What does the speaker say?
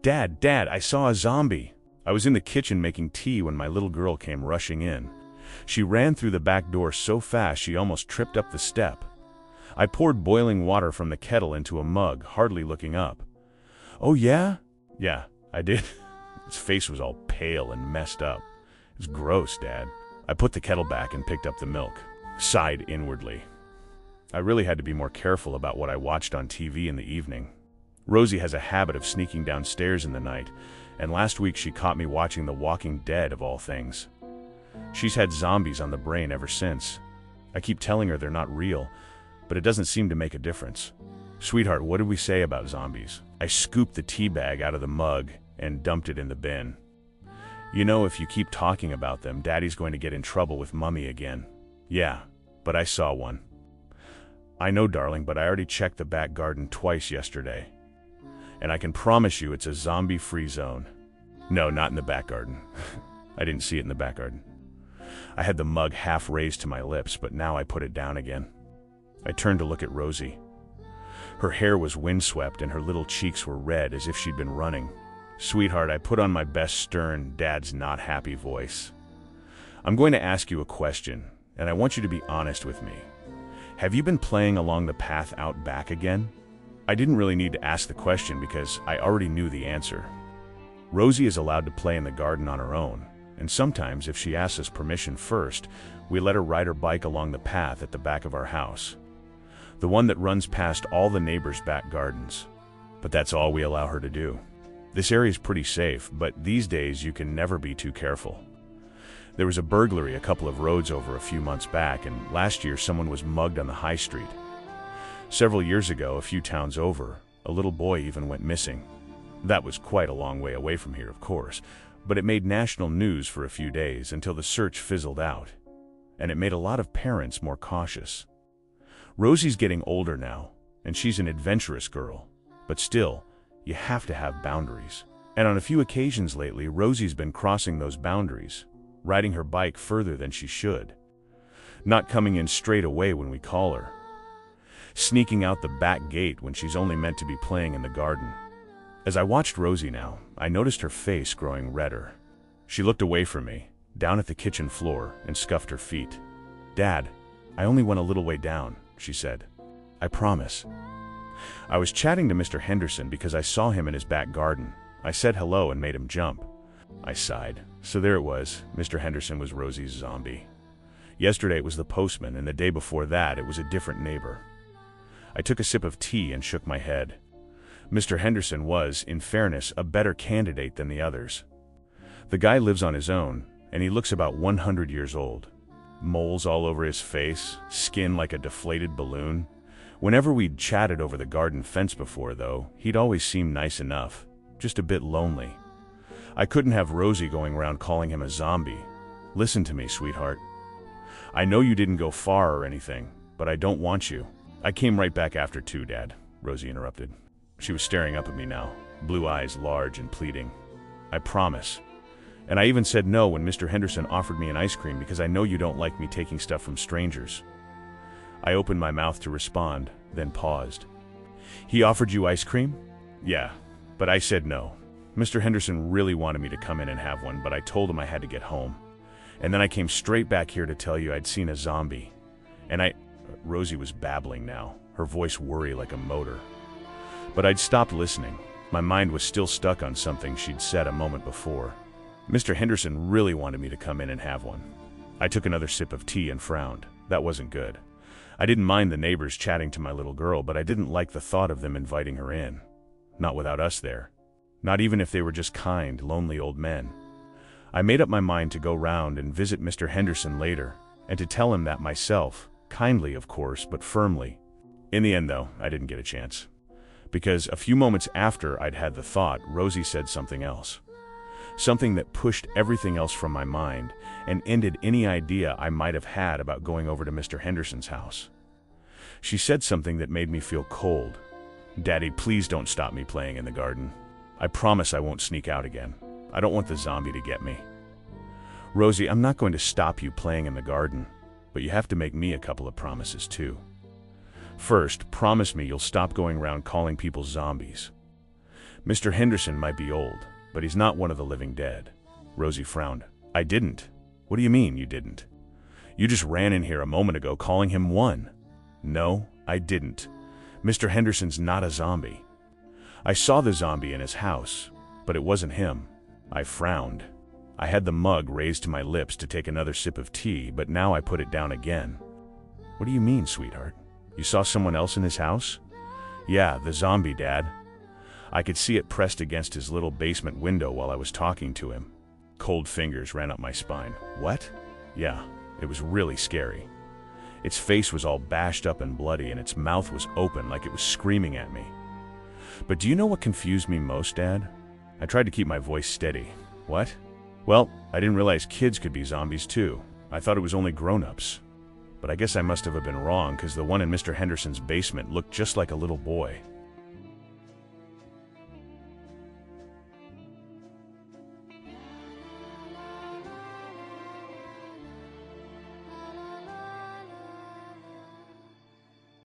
Dad, I saw a zombie. I was in the kitchen making tea when my little girl came rushing in. She ran through the back door so fast she almost tripped up the step. I poured boiling water from the kettle into a mug, hardly looking up. "Oh yeah?" "Yeah, I did." His face was all pale and messed up. "It was gross, Dad." I put the kettle back and picked up the milk. Sighed inwardly. I really had to be more careful about what I watched on TV in the evening. Rosie has a habit of sneaking downstairs in the night, and last week she caught me watching The Walking Dead of all things. She's had zombies on the brain ever since. I keep telling her they're not real, but it doesn't seem to make a difference. "Sweetheart, what did we say about zombies?" I scooped the tea bag out of the mug and dumped it in the bin. "You know, if you keep talking about them, Daddy's going to get in trouble with Mummy again." "Yeah, but I saw one." "I know, darling, but I already checked the back garden twice yesterday. And I can promise you it's a zombie-free zone." "No, not in the back garden." I didn't see it in the back garden. I had the mug half raised to my lips, but now I put it down again. I turned to look at Rosie. Her hair was windswept and her little cheeks were red as if she'd been running. "Sweetheart," I put on my best stern, Dad's not happy voice. "I'm going to ask you a question, and I want you to be honest with me. Have you been playing along the path out back again?" I didn't really need to ask the question because I already knew the answer. Rosie is allowed to play in the garden on her own, and sometimes if she asks us permission first, we let her ride her bike along the path at the back of our house. The one that runs past all the neighbors' back gardens. But that's all we allow her to do. This area is pretty safe, but these days you can never be too careful. There was a burglary a couple of roads over a few months back, and last year someone was mugged on the high street. Several years ago, a few towns over, a little boy even went missing. That was quite a long way away from here, of course, but it made national news for a few days until the search fizzled out, and it made a lot of parents more cautious. Rosie's getting older now, and she's an adventurous girl, but still, you have to have boundaries. And on a few occasions lately, Rosie's been crossing those boundaries, riding her bike further than she should, not coming in straight away when we call her, sneaking out the back gate when she's only meant to be playing in the garden. As I watched Rosie now, I noticed her face growing redder. She looked away from me, down at the kitchen floor, and scuffed her feet. "Dad, I only went a little way down," she said. "I promise." I was chatting to Mr. Henderson because I saw him in his back garden. I said hello and made him jump. I sighed. So there it was. Mr. Henderson was Rosie's zombie. Yesterday it was the postman, and the day before that it was a different neighbor. I took a sip of tea and shook my head. Mr. Henderson was, in fairness, a better candidate than the others. The guy lives on his own, and he looks about 100 years old. Moles all over his face, skin like a deflated balloon. Whenever we'd chatted over the garden fence before, though, he'd always seemed nice enough, just a bit lonely. I couldn't have Rosie going around calling him a zombie. "Listen to me, sweetheart. I know you didn't go far or anything, but I don't want you." "I came right back after too, Dad," Rosie interrupted. She was staring up at me now, blue eyes large and pleading. "I promise. And I even said no when Mr. Henderson offered me an ice cream because I know you don't like me taking stuff from strangers." I opened my mouth to respond, then paused. "He offered you ice cream?" "Yeah, but I said no. Mr. Henderson really wanted me to come in and have one, but I told him I had to get home. And then I came straight back here to tell you I'd seen a zombie. And Rosie was babbling now, her voice worry like a motor. But I'd stopped listening. My mind was still stuck on something she'd said a moment before. Mr. Henderson really wanted me to come in and have one. I took another sip of tea and frowned. That wasn't good. I didn't mind the neighbors chatting to my little girl, but I didn't like the thought of them inviting her in. Not without us there. Not even if they were just kind, lonely old men. I made up my mind to go round and visit Mr. Henderson later, and to tell him that myself, kindly of course, but firmly. In the end, though, I didn't get a chance. Because a few moments after I'd had the thought, Rosie said something else. Something that pushed everything else from my mind and ended any idea I might have had about going over to Mr. Henderson's house. She said something that made me feel cold. "Daddy, please don't stop me playing in the garden. I promise I won't sneak out again. I don't want the zombie to get me." "Rosie, I'm not going to stop you playing in the garden, but you have to make me a couple of promises too. First, promise me you'll stop going around calling people zombies. Mr. Henderson might be old, but he's not one of the living dead. Rosie frowned. I didn't. What do you mean, you didn't? You just ran in here a moment ago calling him one. No, I didn't. Mr. Henderson's not a zombie. I saw the zombie in his house, but it wasn't him. I frowned. I had the mug raised to my lips to take another sip of tea, but now I put it down again. What do you mean, sweetheart? You saw someone else in his house? Yeah, the zombie, Dad. I could see it pressed against his little basement window while I was talking to him. Cold fingers ran up my spine. What? Yeah, it was really scary. Its face was all bashed up and bloody, and its mouth was open like it was screaming at me. But do you know what confused me most, Dad? I tried to keep my voice steady. What? Well, I didn't realize kids could be zombies too. I thought it was only grown-ups. But I guess I must have been wrong, because the one in Mr. Henderson's basement looked just like a little boy.